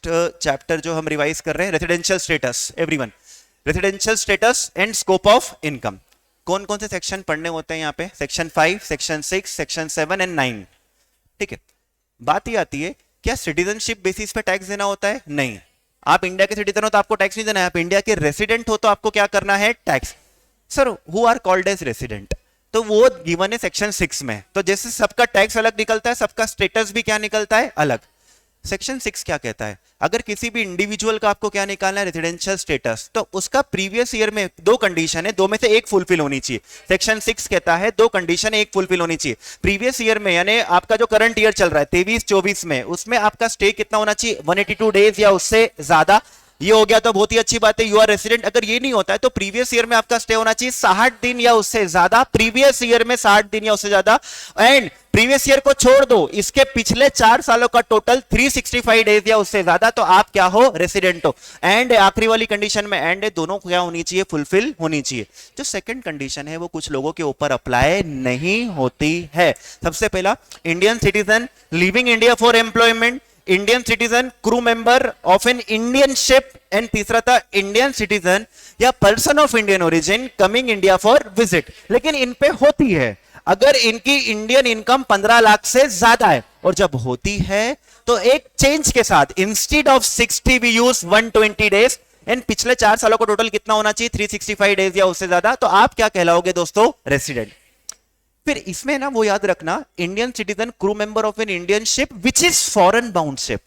Next chapter जो हम revise कर रहे हैं, residential status. Everyone, residential status and scope of income. कौन कौन से सेक्शन पढ़ने होते हैं यहाँ पे? Section 5, section 6, section 7 and 9। ठीक है, बात ये आती है, क्या सिटीजनशिप बेसिस पे टैक्स देना होता है? नहीं। आप इंडिया के सिटीजन हो तो आपको टैक्स नहीं देना है। आप इंडिया के रेसिडेंट हो तो आपको क्या करना है? Tax. Sir, who are called as resident, तो वो गिवन है सेक्शन 6 में। तो जैसे सबका टैक्स अलग निकलता है, सबका स्टेटस भी क्या निकलता है? अलग। सेक्शन 6 क्या कहता है? अगर किसी भी इंडिविजुअल का आपको क्या निकालना है? रेजिडेंशियल स्टेटस, तो उसका प्रीवियस ईयर में दो कंडीशन है, दो में से एक फुलफिल होनी चाहिए। सेक्शन 6 कहता है दो कंडीशन एक फुलफिल होनी चाहिए। प्रीवियस ईयर में, यानी आपका जो करंट ईयर चल रहा है 23-24 में, उसमें आपका स्टे कितना होना चाहिए? 182 डेज या उससे ज्यादा। ये हो गया तो बहुत ही अच्छी बात है, यू आर रेसिडेंट। अगर ये नहीं होता है तो प्रीवियस ईयर में आपका स्टे होना चाहिए 60 दिन या उससे ज्यादा। प्रीवियस ईयर में 60 दिन या उससे ज्यादा। एंड प्रीवियस ईयर को छोड़ दो, इसके पिछले 4 सालों का टोटल 365 डेज या उससे ज्यादा, तो आप क्या हो? रेसिडेंट हो। एंड आखिरी वाली कंडीशन में एंड दोनों क्या होनी चाहिए? फुलफिल होनी चाहिए। जो सेकंड कंडीशन है वो कुछ लोगों के ऊपर अप्लाई नहीं होती है। सबसे पहला, Indian citizen living India for employment, Indian citizen, crew member of an Indian ship, and तीसरा था इंडियन सिटीजन या person of Indian origin coming India for visit. लेकिन इन पे होती है अगर इनकी इंडियन इनकम 15 लाख से ज्यादा है, और जब होती है तो एक चेंज के साथ, instead of 60 we use 120 days, and पिछले 4 सालों का टोटल कितना होना चाहिए? 365 डेज या उससे ज्यादा। तो आप क्या कहलाओगे दोस्तों? रेसिडेंट। फिर इसमें ना वो याद रखना, Indian citizen, crew member of an Indian ship which is foreign bound ship,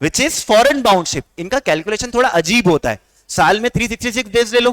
which is foreign bound ship. इनका कैलकुलेशन थोड़ा अजीब होता है। साल में 366 डेज ले लो,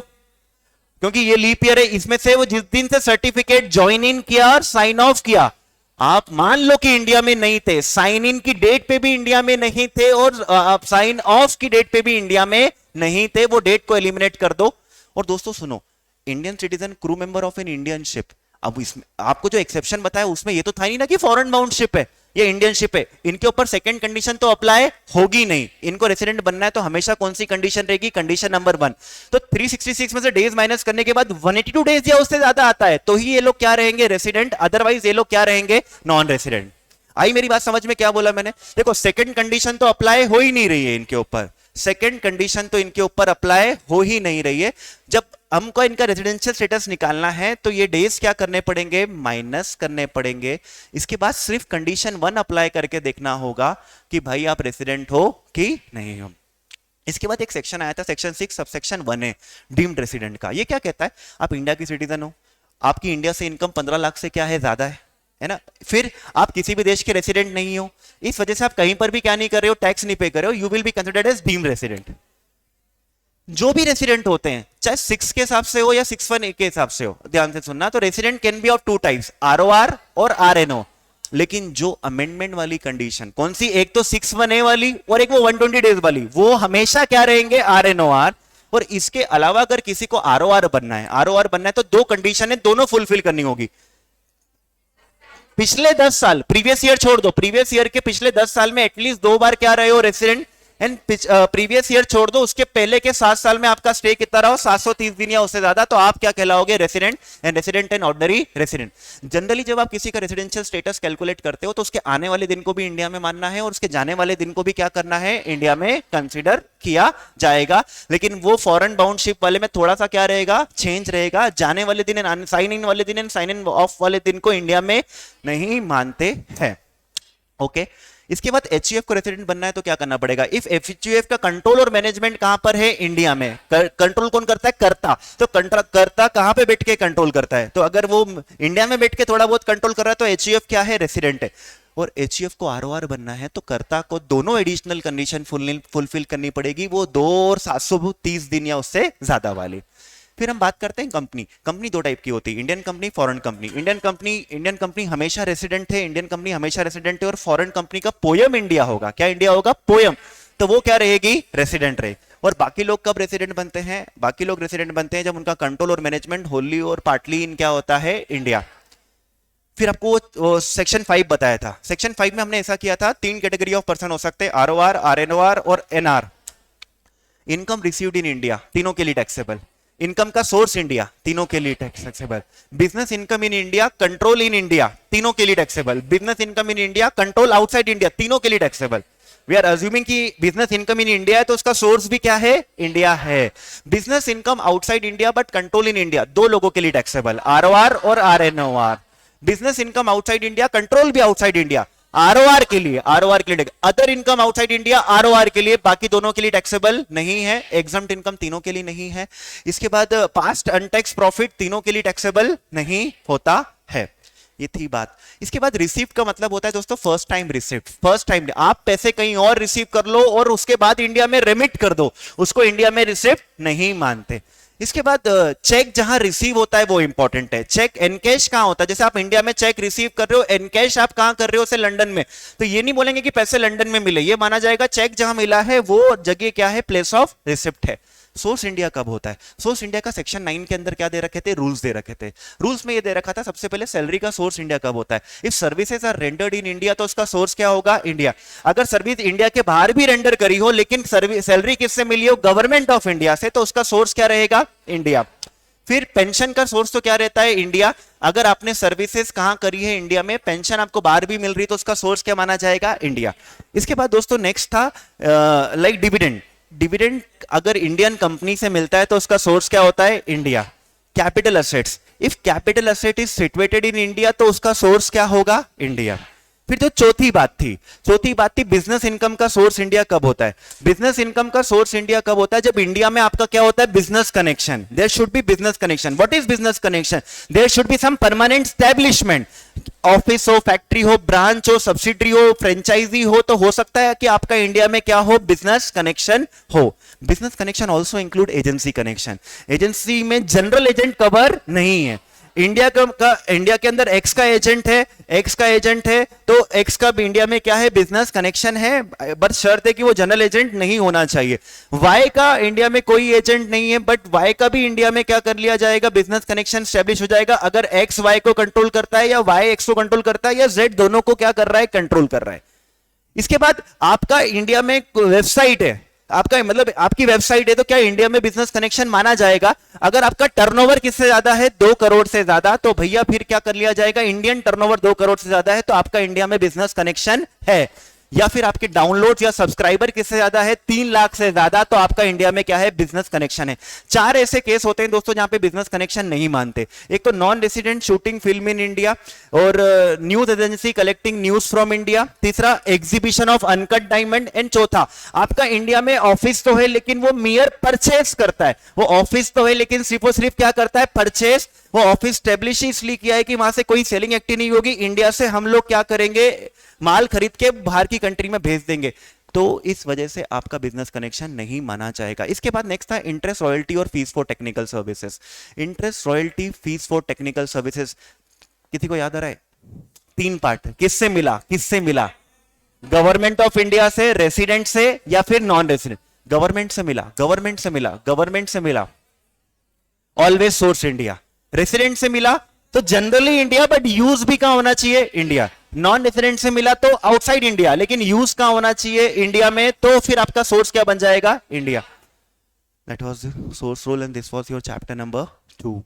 क्योंकि ये लीप ईयर है। इसमें से वो जिस दिन से सर्टिफिकेट ज्वाइन इन किया और साइन ऑफ किया, आप मान लो कि इंडिया में नहीं थे, साइन इन की डेट पे भी इंडिया में नहीं थे, और आप साइन ऑफ की डेट पे भी इंडिया में नहीं थे, वो डेट को एलिमिनेट कर दो। और दोस्तों सुनो, Indian citizen, crew member of an Indian ship, अब इसमें आपको जो एक्सेप्शन बताया उसमें ये तो था नहीं ना कि फॉरेन बाउंड शिप है, ये इंडियन शिप है। इनके ऊपर सेकंड कंडीशन तो अप्लाई होगी नहीं। इनको रेसिडेंट बनना है तो हमेशा कौन सी कंडीशन रहेगी? Condition number 1। तो 366 में से डेज माइनस करने के बाद 182 डेज या उससे ज्यादा आता है, तो ही ये लोग क्या रहेंगे? रेसिडेंट। अदरवाइज ये लोग क्या रहेंगे? Non resident. आई मेरी बात समझ में? क्या बोला मैंने? देखो, सेकंड कंडीशन तो अप्लाई हो ही नहीं रही है इनके ऊपर, सेकंड कंडीशन तो इनके ऊपर अप्लाई हो ही नहीं रही है। जब हमको इनका रेजिडेंशियल स्टेटस निकालना है तो ये डेज क्या करने पड़ेंगे? माइनस करने पड़ेंगे। इसके बाद सिर्फ कंडीशन 1 अप्लाई करके देखना होगा कि भाई आप रेसिडेंट हो कि नहीं हो। इसके बाद एक सेक्शन आया था, सेक्शन 6 सबसेक्शन 1 है, डीम्ड रेसिडेंट का। ये क्या कहता है? आप इंडिया की सिटीजन हो, आपकी इंडिया से इनकम 15 लाख से क्या है? ज्यादा है ना। फिर आप किसी भी देश के रेसिडेंट नहीं हो, इस वजह से आप कहीं पर भी क्या नहीं कर रहे हो? टैक्स नहीं पे कर रहे हो। You will be considered as deemed resident. जो भी रेसिडेंट होते हैं, चाहे 6 के हिसाब से हो या 61 के हिसाब से हो, ध्यान से सुनना, तो resident can be of 2 types, ROR और आरएनओ। लेकिन जो अमेंडमेंट वाली कंडीशन, कौन सी? एक तो 61A वाली और एक वो 120 डेज वाली, वो हमेशा क्या रहेंगे? आरएनओआर। और इसके अलावा अगर किसी को आरओआर बनना है, आरओआर बनना है तो दो कंडीशन है, दोनों फुलफिल करनी होगी। पिछले 10 साल, प्रीवियस ईयर छोड़ दो, प्रीवियस ईयर के पिछले 10 साल में एटलीस्ट 2 बार क्या रहे हो? रेसिडेंट। एंड प्रीवियस ईयर छोड़ दो, उसके पहले के 7 साल में आपका स्टे कितना रहा? 730 दिन या उससे ज्यादा, तो आप क्या कहलाओगे? Resident. And resident and ordinary resident. Generally जब आप किसी का रेसिडेंशियल स्टेटस कैलकुलेट करते हो तो उसके आने वाले दिन को भी इंडिया में मानना है और उसके जाने वाले दिन को भी क्या करना है? इंडिया में कंसिडर किया जाएगा। लेकिन वो फॉरेन बाउंड शिप वाले में थोड़ा सा क्या रहेगा? चेंज रहेगा। जाने वाले दिन, साइन इन वाले दिन एंड साइन इन ऑफ वाले दिन को इंडिया में नहीं मानते हैं। ओके, इसके बाद एचयूएफ को रेसिडेंट बनना है तो क्या करना पड़ेगा? इफ एचयूएफ का कंट्रोल और मैनेजमेंट कहां पर है? इंडिया में। कंट्रोल कौन करता है? कर्ता। तो कर्ता कहां पे बैठ के कंट्रोल करता है? तो अगर वो इंडिया में बैठ के थोड़ा बहुत कंट्रोल कर रहा है तो एचयूएफ क्या है? रेसिडेंट है। और एचयूएफ को आरओआर बनना है तो कर्ता को दोनों एडिशनल कंडीशन फुलफिल करनी पड़ेगी, वो 2 और 730 दिन या उससे ज्यादा वाली। फिर हम बात करते हैं कंपनी। कंपनी 2 टाइप की होती है, Indian company, foreign company. Indian company हमेशा रेसिडेंट है, इंडियन कंपनी हमेशा रेसिडेंट है। और फॉरेन कंपनी का पोयम इंडिया होगा। क्या इंडिया होगा? पोयम। तो वो क्या रहेगी? रेसिडेंट रहे। और बाकी लोग कब रेसिडेंट बनते हैं? बाकी लोग रेसिडेंट बनते हैं जब उनका कंट्रोल और मैनेजमेंट होली और पार्टली इन क्या होता है? इंडिया। फिर आपको सेक्शन 5 बताया था। सेक्शन 5 में हमने ऐसा किया था, 3 कैटेगरी ऑफ पर्सन हो सकते हैं, आरओआर, आरएनओआर और NR. Income received in India, तीनों के लिए टैक्सेबल। इनकम का सोर्स इंडिया, तीनों के लिए taxable. Business income in India, control in India, तीनों के लिए taxable. Business income in India, control outside India, तीनों के लिए टैक्सेबल। वी आर अज्यूमिंग कि बिजनेस इनकम इन इंडिया है तो उसका सोर्स भी क्या है, इंडिया है। Business income outside India but control in India, दो लोगों के लिए टैक्सेबल, आरओआर और RNOR. Business income outside India, control भी आउटसाइड इंडिया, आरओआर के लिए, आरओआर के लिए। Other income outside India, ROR के लिए, बाकी दोनों के लिए टैक्सेबल नहीं है। एग्जम्प्ट इनकम तीनों के लिए नहीं है। इसके बाद पास्ट अनटैक्स प्रॉफिट तीनों के लिए टैक्सेबल नहीं होता है। ये थी बात। इसके बाद रिसीव्ड का मतलब होता है दोस्तों first time received. First time आप पैसे कहीं और रिसीव कर लो और उसके बाद इंडिया में रेमिट कर दो, उसको इंडिया में रिसीव्ड नहीं मानते। इसके बाद चेक जहां रिसीव होता है वो इंपॉर्टेंट है। चेक एनकैश कहां होता है, जैसे आप इंडिया में चेक रिसीव कर रहे हो, एनकैश आप कहां कर रहे हो, से लंदन में, तो ये नहीं बोलेंगे कि पैसे लंदन में मिले, ये माना जाएगा चेक जहां मिला है वो जगह क्या है, प्लेस ऑफ रिसिप्ट है। सोर्स इंडिया कब होता है? सोर्स इंडिया का सेक्शन 9 के अंदर क्या दे रखे थे, रूल्स दे रखे थे। रूल्स में ये दे रखा था सबसे पहले सैलरी का सोर्स इंडिया कब होता है, if services are rendered in India तो उसका सोर्स क्या होगा, इंडिया। अगर सर्विस इंडिया के बाहर भी रेंडर करी हो लेकिन सैलरी किससे मिली हो, गवर्नमेंट ऑफ इंडिया से, तो उसका सोर्स क्या रहेगा, इंडिया। फिर पेंशन का सोर्स तो क्या रहता है, इंडिया। अगर आपने सर्विसेज कहां करी है इंडिया में, पेंशन आपको बाहर भी मिल रही तो उसका सोर्स क्या माना जाएगा, इंडिया। इसके बाद दोस्तों नेक्स्ट था लाइक डिविडेंड। डिविडेंड अगर इंडियन कंपनी से मिलता है तो उसका सोर्स क्या होता है, India. Capital assets, if capital asset is situated in India तो उसका सोर्स क्या होगा, इंडिया। फिर जो चौथी बात थी बिजनेस इनकम का सोर्स इंडिया कब होता है। बिजनेस इनकम का सोर्स इंडिया कब होता है, जब इंडिया में आपका क्या होता है, business connection. There should be business connection. What is business connection, there should be some permanent establishment, office हो, फैक्ट्री हो, ब्रांच हो, सब्सिडरी हो, फ्रेंचाइजी हो, तो हो सकता है कि आपका इंडिया में क्या हो, बिजनेस कनेक्शन हो। Business connection also include agency connection. Agency में जनरल एजेंट कवर नहीं है। इंडिया के अंदर एक्स का एजेंट है तो एक्स का भी इंडिया में क्या है, बिजनेस कनेक्शन है, बट शर्त है कि वो जनरल एजेंट नहीं होना चाहिए। वाई का इंडिया में कोई एजेंट नहीं है बट वाई का भी इंडिया में क्या कर लिया जाएगा, बिजनेस कनेक्शन स्टैब्लिश हो जाएगा अगर एक्स वाई को कंट्रोल करता है या वाई एक्स को कंट्रोल करता है या जेड दोनों को क्या कर रहा है, कंट्रोल कर रहा है। इसके बाद आपका इंडिया में वेबसाइट है, आपका मतलब आपकी वेबसाइट है तो क्या इंडिया में बिजनेस कनेक्शन माना जाएगा। अगर आपका टर्नओवर किससे ज्यादा है, 2 करोड़ से ज्यादा, तो भैया फिर क्या कर लिया जाएगा, इंडियन टर्नओवर 2 करोड़ से ज्यादा है तो आपका इंडिया में बिजनेस कनेक्शन है। या फिर आपके डाउनलोड या सब्सक्राइबर किससे ज्यादा है, 3 लाख से ज्यादा, तो आपका इंडिया में क्या है, बिजनेस कनेक्शन है। 4 ऐसे केस होते हैं दोस्तों जहां पे बिजनेस कनेक्शन नहीं मानते। एक तो non resident shooting film in India, और news agency collecting news from India, तीसरा exhibition of uncut diamond, and चौथा आपका इंडिया में ऑफिस तो है लेकिन वो मियर परचेस करता है। वो ऑफिस तो है लेकिन सिर्फ और सिर्फ क्या करता है, परचेस। वो ऑफिस स्टैब्लिश इसलिए किया है कि वहां से कोई सेलिंग एक्टिव नहीं होगी, इंडिया से हम लोग क्या करेंगे, माल खरीद के बाहर की कंट्री में भेज देंगे, तो इस वजह से आपका बिजनेस कनेक्शन नहीं माना जाएगा। इसके बाद नेक्स्ट था इंटरेस्ट, रॉयल्टी और fees for technical services. Interest, royalty, fees for technical services, किसी को याद आ रहा है? 3 पार्ट। किससे मिला, गवर्नमेंट ऑफ इंडिया से, रेसिडेंट से, या फिर नॉन रेसिडेंट। गवर्नमेंट से मिला, ऑलवेज सोर्स इंडिया। रेसिडेंट से मिला तो जनरली इंडिया बट यूज भी कहां होना चाहिए, इंडिया। नॉन रेसिडेंट से मिला तो आउटसाइड इंडिया लेकिन यूज कहां होना चाहिए, इंडिया में, तो फिर आपका सोर्स क्या बन जाएगा, India. That was source rule and this was your chapter number 2।